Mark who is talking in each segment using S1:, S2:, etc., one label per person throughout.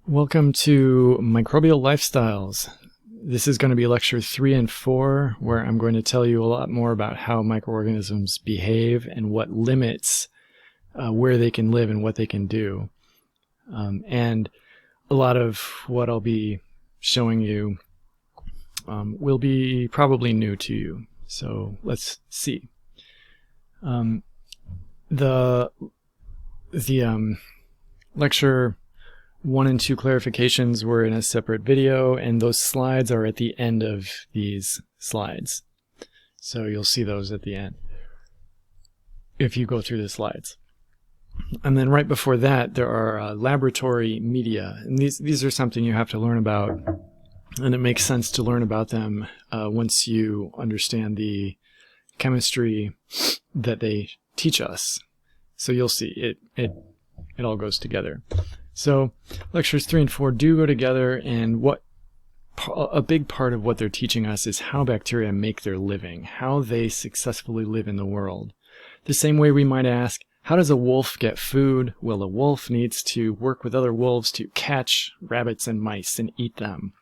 S1: Welcome to Microbial Lifestyles. This is going to be lecture 3 and 4, where I'm going to tell you a lot more about how microorganisms behave and what limits where they can live and what they can do. And a lot of what I'll be showing you will be probably new to you. So let's see. The lecture 1 and 2 clarifications were in a separate video, and those slides are at the end of these slides. So you'll see those at the end if you go through the slides. And then right before that, there are laboratory media. And these are something you have to learn about, and it makes sense to learn about them once you understand the chemistry that they teach us. So you'll see it all goes together. So lectures 3 and 4 do go together, and a big part of what they're teaching us is how bacteria make their living, how they successfully live in the world. The same way we might ask, how does a wolf get food? Well, a wolf needs to work with other wolves to catch rabbits and mice and eat them.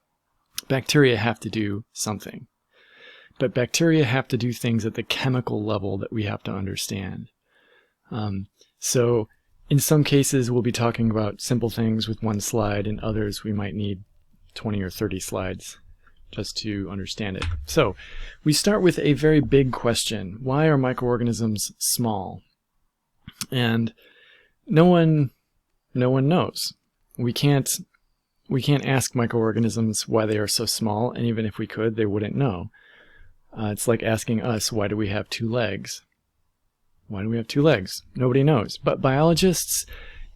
S1: Bacteria have to do something. But bacteria have to do things at the chemical level that we have to understand. So in some cases, we'll be talking about simple things with one slide. In others, we might need 20 or 30 slides just to understand it. So we start with a very big question. Why are microorganisms small? And no one knows. We can't ask microorganisms why they are so small, and even if we could, they wouldn't know. It's like asking us, why do we have 2 legs? Why do we have 2 legs? Nobody knows. But biologists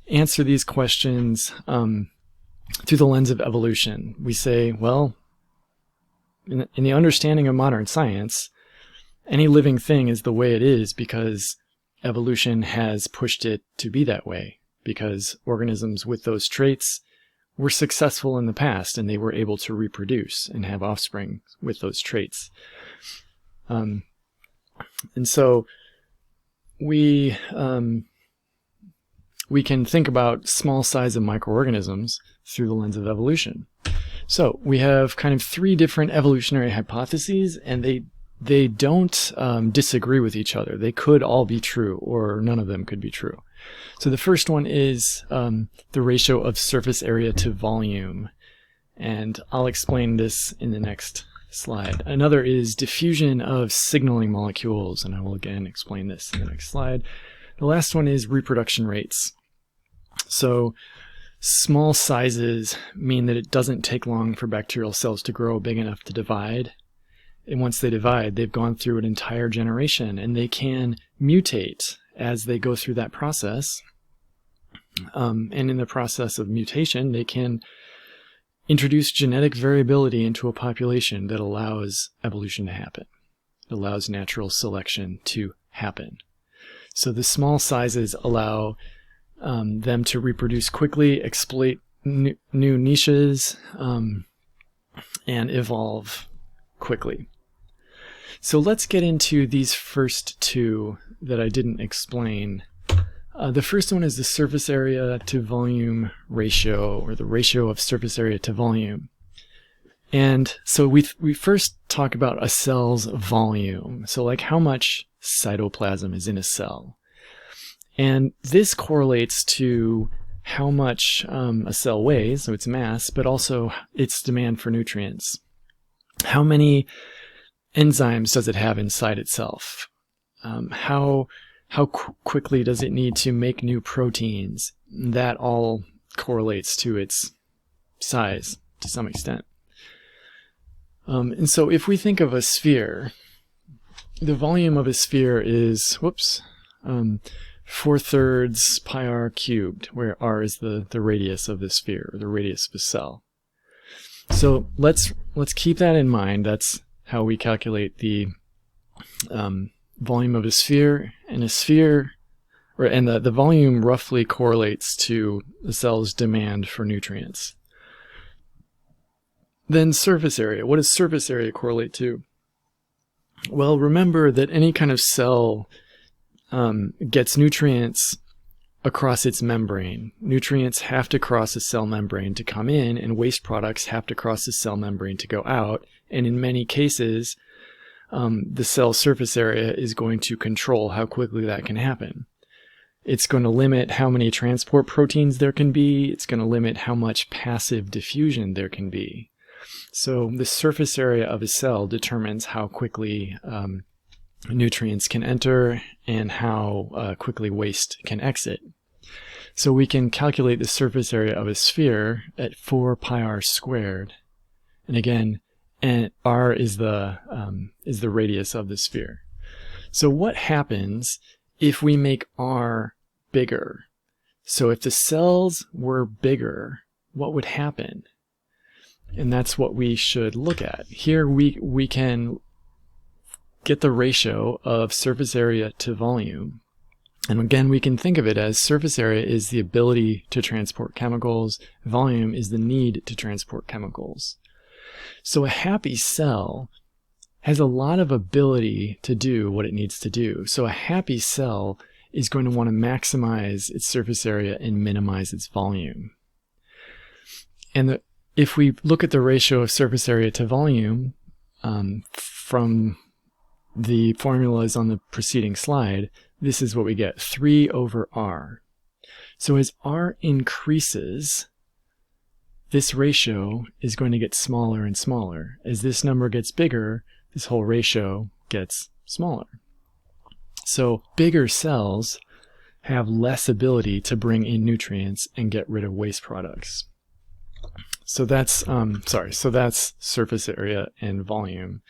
S1: answer these questions through the lens of evolution. We say, well, in the understanding of modern science, any living thing is the way it is because evolution has pushed it to be that way, because organisms with those traits were successful in the past and they were able to reproduce and have offspring with those traits. And so we can think about small size of microorganisms through the lens of evolution. So we have kind of 3 different evolutionary hypotheses, and they don't disagree with each other. They could all be true, or none of them could be true. So the first one is the ratio of surface area to volume, and I'll explain this in the next slide. Another is diffusion of signaling molecules, and I will again explain this in the next slide. The last one is reproduction rates. So small sizes mean that it doesn't take long for bacterial cells to grow big enough to divide. And once they divide, they've gone through an entire generation, and they can mutate as they go through that process. And in the process of mutation, they can introduce genetic variability into a population that allows evolution to happen. It allows natural selection to happen. So the small sizes allow them to reproduce quickly, exploit new niches, and evolve quickly. So let's get into these first 2 that I didn't explain. The first one is the surface area to volume ratio, or the ratio of surface area to volume. And so we first talk about a cell's volume. So like how much cytoplasm is in a cell. And this correlates to how much a cell weighs, so its mass, but also its demand for nutrients. How many enzymes does it have inside itself? How quickly does it need to make new proteins? That all correlates to its size to some extent. And so if we think of a sphere, the volume of a sphere is, 4/3 pi r cubed, where r is the radius of the sphere, or the radius of a cell. So let's keep that in mind. That's how we calculate the volume of a sphere. And a sphere, and the volume roughly correlates to the cell's demand for nutrients. Then surface area. What does surface area correlate to? Well, remember that any kind of cell gets nutrients across its membrane. Nutrients have to cross a cell membrane to come in, and waste products have to cross the cell membrane to go out. And in many cases, the cell surface area is going to control how quickly that can happen. It's going to limit how many transport proteins there can be. It's going to limit how much passive diffusion there can be. So the surface area of a cell determines how quickly nutrients can enter and how quickly waste can exit. So we can calculate the surface area of a sphere at 4 pi r squared. And again, r is the radius of the sphere. So what happens if we make r bigger? So if the cells were bigger, what would happen? And that's what we should look at. Here we can get the ratio of surface area to volume. And again, we can think of it as surface area is the ability to transport chemicals, volume is the need to transport chemicals. So a happy cell has a lot of ability to do what it needs to do. So a happy cell is going to want to maximize its surface area and minimize its volume. And if we look at the ratio of surface area to volume from the formulas on the preceding slide, this is what we get, 3 over r. So as r increases, this ratio is going to get smaller and smaller. As this number gets bigger, this whole ratio gets smaller. So bigger cells have less ability to bring in nutrients and get rid of waste products. So that's that's surface area and volume.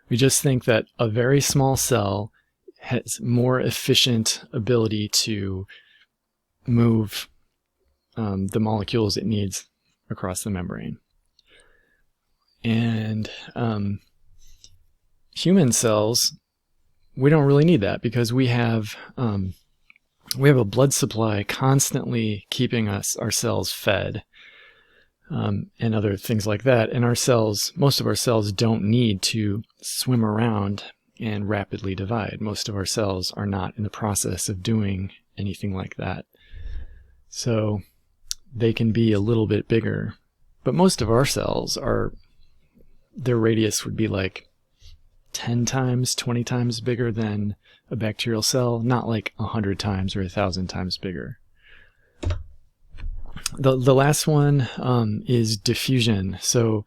S1: We just think that a very small cell has more efficient ability to move the molecules it needs across the membrane. And human cells, we don't really need that because we have a blood supply constantly keeping our cells fed. And other things like that. And our cells, most of our cells don't need to swim around and rapidly divide. Most of our cells are not in the process of doing anything like that. So they can be a little bit bigger. But most of our cells their radius would be like 10 times, 20 times bigger than a bacterial cell, not like 100 times or 1,000 times bigger. The last one is diffusion. So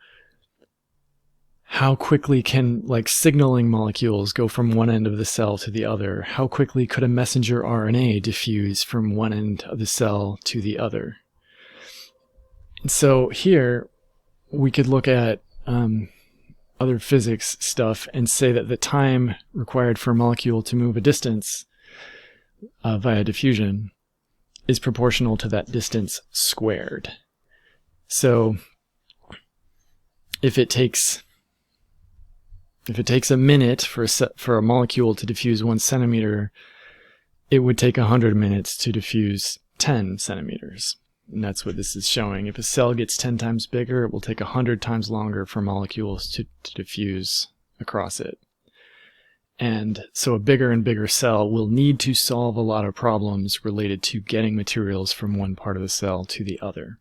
S1: how quickly can signaling molecules go from one end of the cell to the other? How quickly could a messenger RNA diffuse from one end of the cell to the other? And so here we could look at other physics stuff and say that the time required for a molecule to move a distance via diffusion is proportional to that distance squared. So if it takes a minute for a molecule to diffuse 1 centimeter, it would take 100 minutes to diffuse 10 centimeters. And that's what this is showing. If a cell gets 10 times bigger, it will take 100 times longer for molecules to diffuse across it. And so a bigger and bigger cell will need to solve a lot of problems related to getting materials from one part of the cell to the other.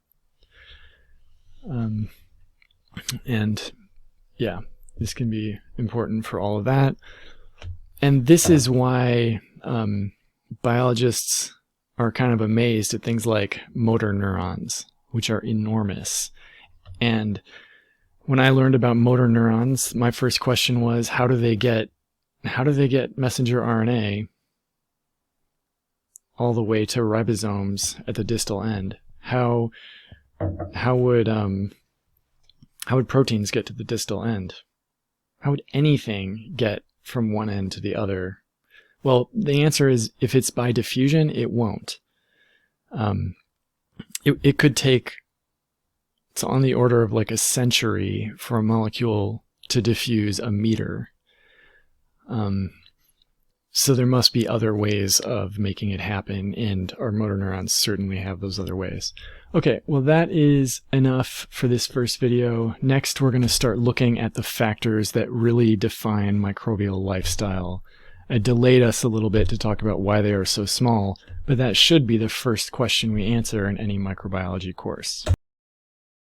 S1: And yeah, this can be important for all of that. And this is why biologists are kind of amazed at things like motor neurons, which are enormous. And when I learned about motor neurons, my first question was, how do they get messenger RNA all the way to ribosomes at the distal end? How would proteins get to the distal end? How would anything get from one end to the other? Well, the answer is, if it's by diffusion, it won't. It could take, it's on the order of like a century for a molecule to diffuse a meter. So there must be other ways of making it happen, and our motor neurons certainly have those other ways. Okay, well that is enough for this first video. Next we're going to start looking at the factors that really define microbial lifestyle I delayed us a little bit to talk about why they are so small, but that should be the first question we answer in any microbiology course.